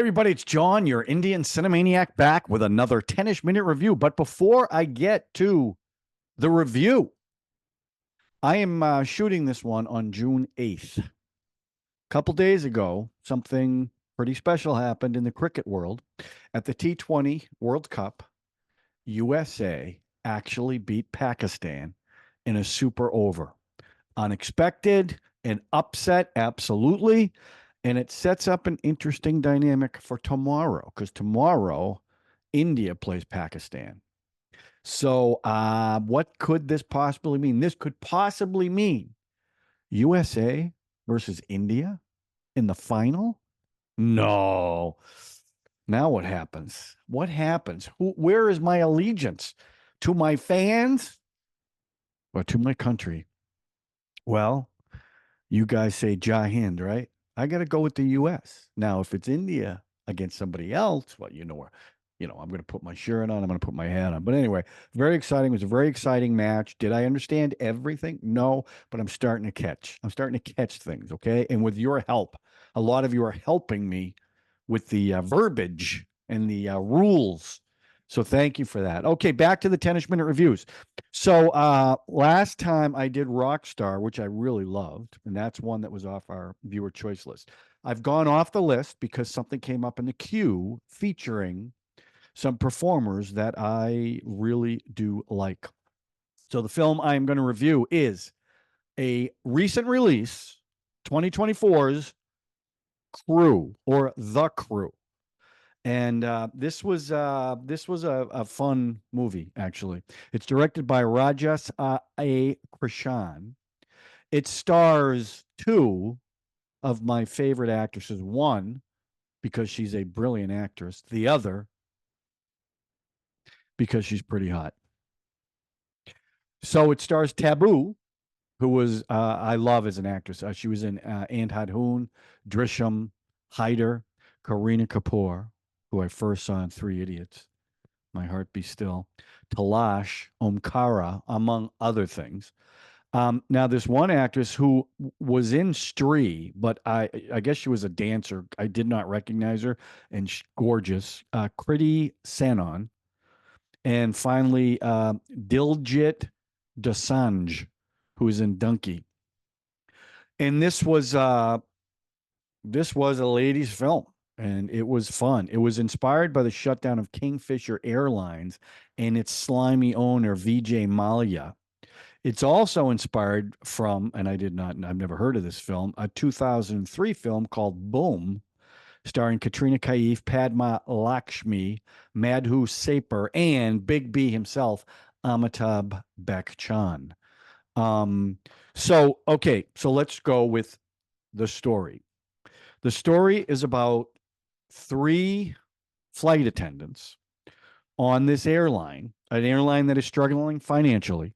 everybody, it's John, your Indian Cinemaniac, back with another 10-ish minute review. But before I get to the review, I am shooting this one on June 8th. A couple days ago, something pretty special happened in the cricket world. At the T20 World Cup, USA actually beat Pakistan in a super over. Unexpected, an upset, absolutely. And it sets up an interesting dynamic for tomorrow because tomorrow India plays Pakistan. So, what could this possibly mean? This could possibly mean USA versus India in the final? No. Now what happens? What happens? Where is my allegiance? To my fans or to my country? Well, you guys say Jai Hind, right? I got to go with the U.S. Now, if it's India against somebody else, well, I'm going to put my shirt on. I'm going to put my hat on. But anyway, very exciting. It was a very exciting match. Did I understand everything? No, but I'm starting to catch. I'm starting to catch things, okay? And with your help, a lot of you are helping me with the verbiage and the rules. So thank you for that. Okay, back to the 10-ish minute reviews. So last time I did Rockstar, which I really loved, and that's one that was off our viewer choice list. I've gone off the list because something came up in the queue featuring some performers that I really do like. So the film I am going to review is a recent release, 2024's Crew or The Crew. And this was a fun movie, actually. It's directed by Rajesh A. Krishan. It stars two of my favorite actresses. One, because she's a brilliant actress. The other, because she's pretty hot. So it stars Taboo, who was I love as an actress. She was in Andhadhun, Drishyam, Hyder, Kareena Kapoor, who I first saw in Three Idiots. My Heart Be Still, Talash, Omkara, among other things. Now, there's one actress who was in Stree, but I guess she was a dancer. I did not recognize her, and she's gorgeous. Kriti Sanon. And finally, Diljit Dosanjh, who is in Donkey. And this was a ladies' film, and it was fun. It was inspired by the shutdown of Kingfisher Airlines and its slimy owner, Vijay Mallya. It's also inspired from, and I've never heard of this film, a 2003 film called Boom, starring Katrina Kaif, Padma Lakshmi, Madhu Saper, and Big B himself, Amitabh Bachchan. So let's go with the story. The story is about three flight attendants on this airline, an airline that is struggling financially.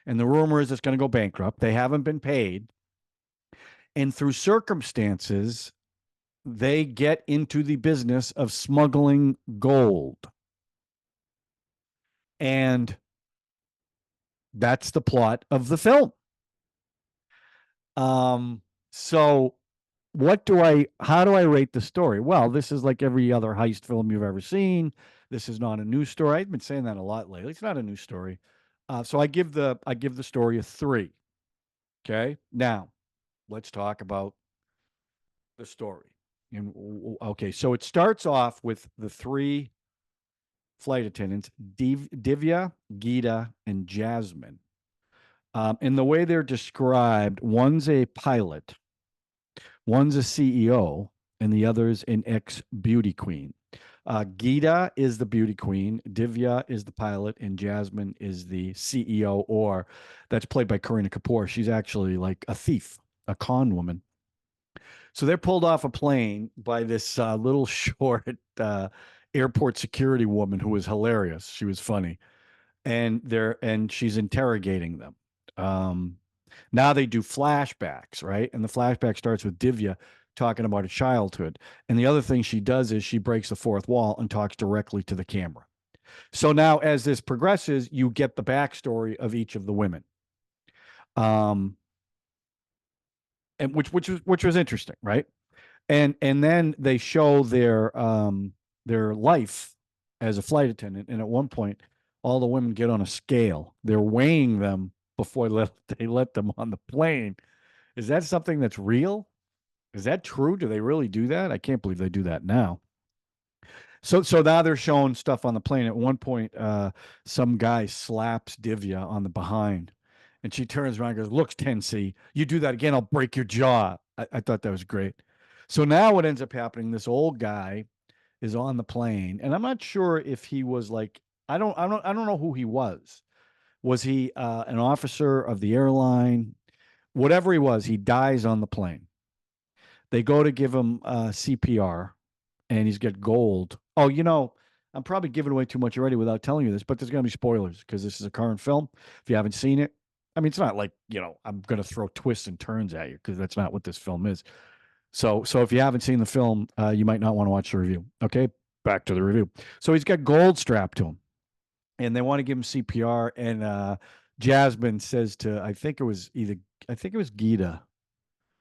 And the rumor is it's going to go bankrupt. They haven't been paid. And through circumstances, they get into the business of smuggling gold. And that's the plot of the film. So how do I rate the story? Well, this is like every other heist film you've ever seen. This is not a new story. I've been saying that a lot lately. It's not a new story. So I give the story a 3. Okay. Now let's talk about the story. Okay. So it starts off with the 3 flight attendants, Divya, Geeta, and Jasmine. And the way they're described, one's a pilot, one's a CEO, and the other's an ex-beauty queen. Geeta is the beauty queen, Divya is the pilot, and Jasmine is the CEO, or that's played by Kareena Kapoor. She's actually like a thief, a con woman. So they're pulled off a plane by this little short airport security woman who was hilarious. She was funny, and she's interrogating them. Now they do flashbacks, right? And the flashback starts with Divya talking about her childhood. And the other thing she does is she breaks the fourth wall and talks directly to the camera. So now as this progresses, you get the backstory of each of the women. And which was interesting, right? And then they show their life as a flight attendant. And at one point, all the women get on a scale. They're weighing them before they let them on the plane. Is that something that's real? Is that true? Do they really do that? I can't believe they do that now. So now they're showing stuff on the plane. At one point, some guy slaps Divya on the behind, and she turns around and goes, "Look, Tennessee, you do that again, I'll break your jaw." I thought that was great. So now what ends up happening? This old guy is on the plane, and I'm not sure if he was like I don't know who he was. Was he an officer of the airline? Whatever he was, he dies on the plane. They go to give him CPR, and he's got gold. Oh, I'm probably giving away too much already without telling you this, but there's going to be spoilers because this is a current film. If you haven't seen it, I mean, it's not like I'm going to throw twists and turns at you because that's not what this film is. So if you haven't seen the film, you might not want to watch the review. Okay, back to the review. So he's got gold strapped to him, and they want to give him CPR. And Jasmine says to I think it was Gita,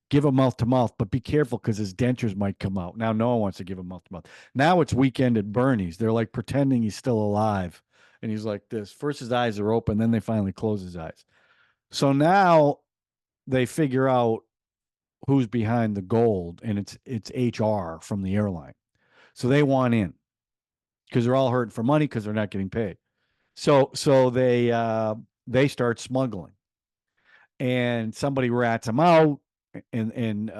give him mouth to mouth, but be careful because his dentures might come out. Now no one wants to give him mouth to mouth. Now it's Weekend at Bernie's. They're like pretending he's still alive, and he's like this. First his eyes are open, then they finally close his eyes. So now they figure out who's behind the gold, and it's HR from the airline. So they want in because they're all hurting for money because they're not getting paid. So they start smuggling, and somebody rats them out, and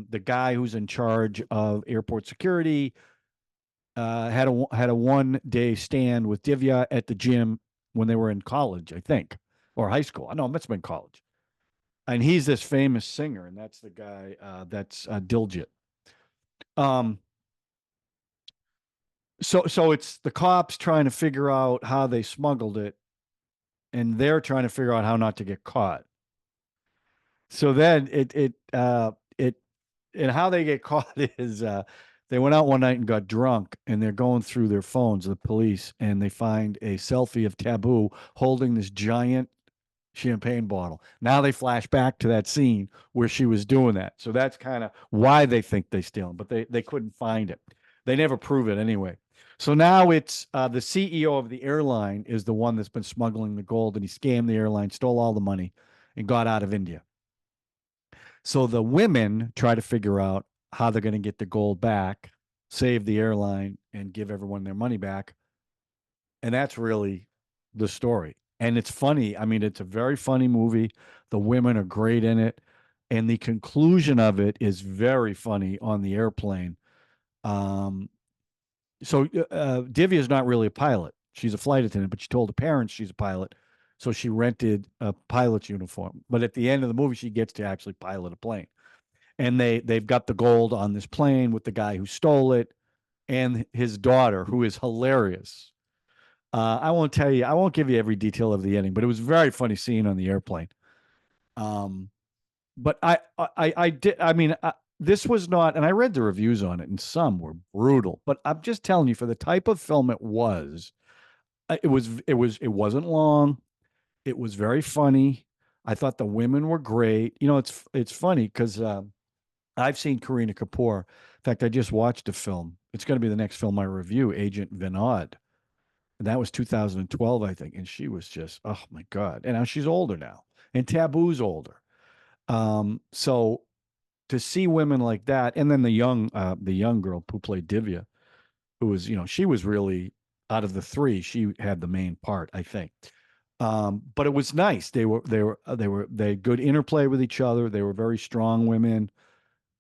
the guy who's in charge of airport security had a 1 day stand with Divya at the gym when they were in college, I think, or high school. I know it must have been college. And he's this famous singer, and that's the guy that's Diljit. Um, so it's the cops trying to figure out how they smuggled it, and they're trying to figure out how not to get caught. So then it and how they get caught is they went out one night and got drunk, and they're going through their phones, the police, and they find a selfie of Taboo holding this giant champagne bottle. Now they flash back to that scene where she was doing that. So that's kind of why they think they steal but they couldn't find it. They never prove it anyway. So now it's the CEO of the airline is the one that's been smuggling the gold, and he scammed the airline, stole all the money, and got out of India. So the women try to figure out how they're going to get the gold back, save the airline, and give everyone their money back. And that's really the story. And it's funny. I mean, it's a very funny movie. The women are great in it. And the conclusion of it is very funny on the airplane. Um, so Divya is not really a pilot. She's a flight attendant, but she told her parents she's a pilot. So she rented a pilot's uniform. But at the end of the movie, she gets to actually pilot a plane. And they've got the gold on this plane with the guy who stole it and his daughter, who is hilarious. I won't tell you, I won't give you every detail of the ending, but it was a very funny scene on the airplane. Um, but I did, I mean, this was not, and I read the reviews on it, and some were brutal. But I'm just telling you, for the type of film it was, it wasn't long. It was very funny. I thought the women were great. It's funny because I've seen Kareena Kapoor. In fact, I just watched a film. It's going to be the next film I review, Agent Vinod. And that was 2012, I think. And she was just, oh my God. And now she's older now. And Taboo's older. So to see women like that, and then the young girl who played Divya, who was, she was really out of the three, she had the main part, I think. But it was nice. They had good interplay with each other. They were very strong women.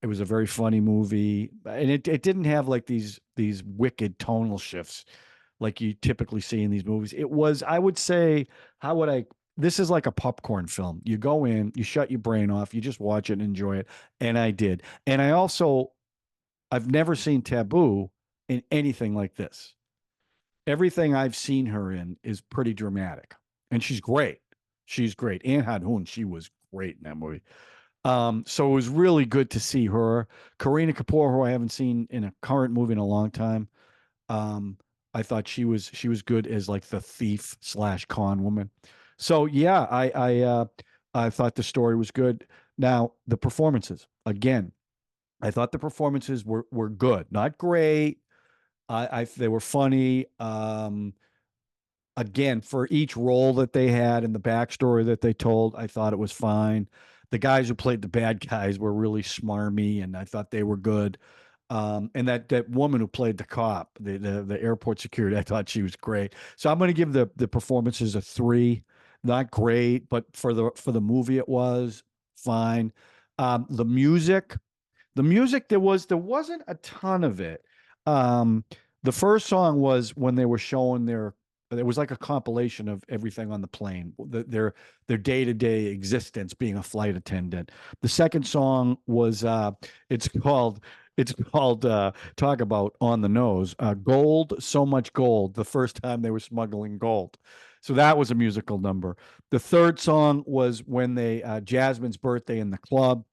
It was a very funny movie, and it didn't have like these wicked tonal shifts like you typically see in these movies. It was, I would say, how would I? This is like a popcorn film. You go in, you shut your brain off, you just watch it and enjoy it, and I did. And I've never seen Taboo in anything like this. Everything I've seen her in is pretty dramatic, and she's great. She's great. Anne Hadhoon, she was great in that movie. So it was really good to see her. Kareena Kapoor, who I haven't seen in a current movie in a long time. Um, I thought she was good as like the thief slash con woman. So yeah, I thought the story was good. Now the performances again. I thought the performances were good, not great. They were funny. Again, for each role that they had and the backstory that they told, I thought it was fine. The guys who played the bad guys were really smarmy, and I thought they were good. And that woman who played the cop, the airport security, I thought she was great. So I'm going to give the performances a 3. Not great, but for the movie, it was fine. The music, there wasn't a ton of it. Um, the first song was when they were showing their. It was like a compilation of everything on the plane, their day to day existence being a flight attendant. The second song was it's called talk about on the nose, gold, so much gold. The first time they were smuggling gold, so that was a musical number. The third song was when they Jasmine's birthday in the club,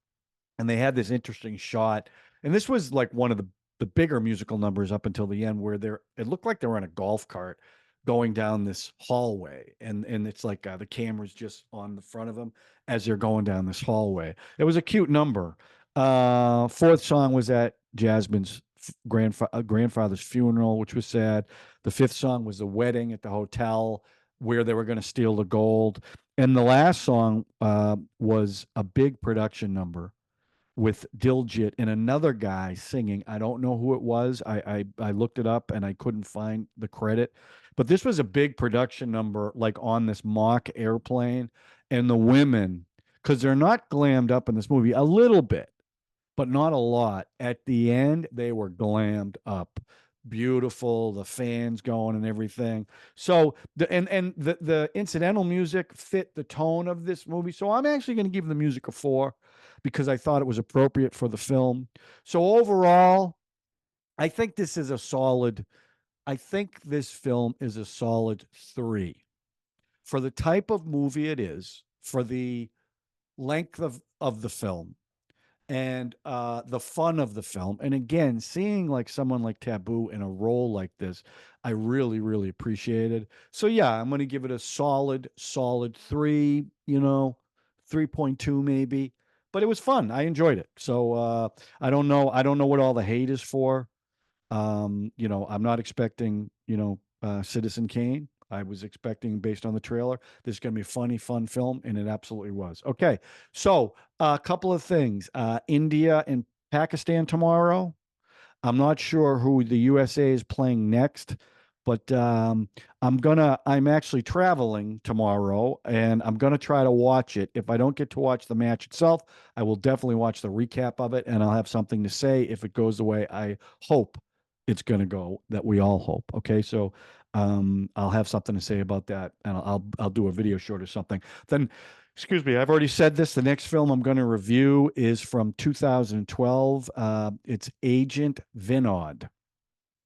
and they had this interesting shot, and this was like one of the bigger musical numbers up until the end, where it looked like they were in a golf cart going down this hallway, and it's like the camera's just on the front of them as they're going down this hallway. It was a cute number. Fourth song was at Jasmine's grandfather's funeral, which was sad. The fifth song was the wedding at the hotel where they were going to steal the gold, and the last song was a big production number with Diljit and another guy singing. I don't know who it was. I looked it up and I couldn't find the credit, but this was a big production number, like on this mock airplane, and the women, because they're not glammed up in this movie, a little bit, but not a lot. At the end, they were glammed up. Beautiful, the fans going and everything. So the incidental music fit the tone of this movie. So I'm actually going to give the music a 4 because I thought it was appropriate for the film. So overall, I think this is a solid. I think this film is a solid 3 for the type of movie it is, for the length of the film, and the fun of the film. And again, seeing like someone like Taboo in a role like this, I really, really appreciated. So yeah, I'm going to give it a solid 3, 3.2 maybe. But it was fun. I enjoyed it. So I don't know what all the hate is for. I'm not expecting, Citizen Kane. I was expecting, based on the trailer, this is going to be a funny, fun film, and it absolutely was. Okay, so a couple of things. India and Pakistan tomorrow. I'm not sure who the USA is playing next, but I'm actually traveling tomorrow, and I'm gonna try to watch it. If I don't get to watch the match itself, I will definitely watch the recap of it, and I'll have something to say if it goes the way I hope it's gonna go, that we all hope. Okay, so I'll have something to say about that, and I'll do a video short or something. Then, excuse me, I've already said this. The next film I'm going to review is from 2012. It's Agent Vinod.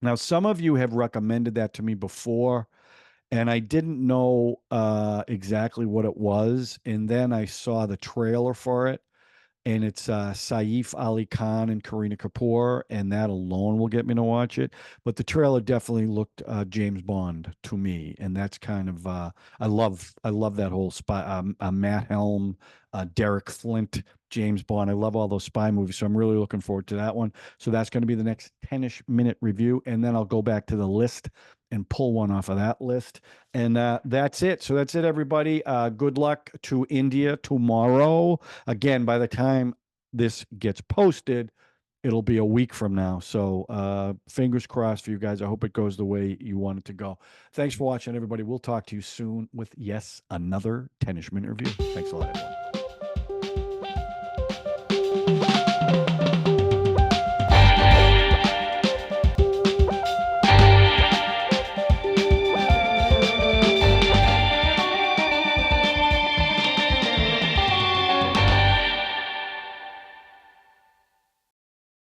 Now, some of you have recommended that to me before, and I didn't know exactly what it was. And then I saw the trailer for it, and it's Saif Ali Khan and Kareena Kapoor, and that alone will get me to watch it. But the trailer definitely looked James Bond to me, and that's kind of I love that whole spy, Matt Helm, Derek Flint, James Bond. I love all those spy movies, so I'm really looking forward to that one. So that's going to be the next 10ish minute review, and then I'll go back to the list and pull one off of that list. And that's it. So that's it, everybody. Good luck to India tomorrow. Again, by the time this gets posted, it'll be a week from now. So fingers crossed for you guys. I hope it goes the way you want it to go. Thanks for watching, everybody. We'll talk to you soon with, yes, another 10ish minute review. Thanks a lot, everyone.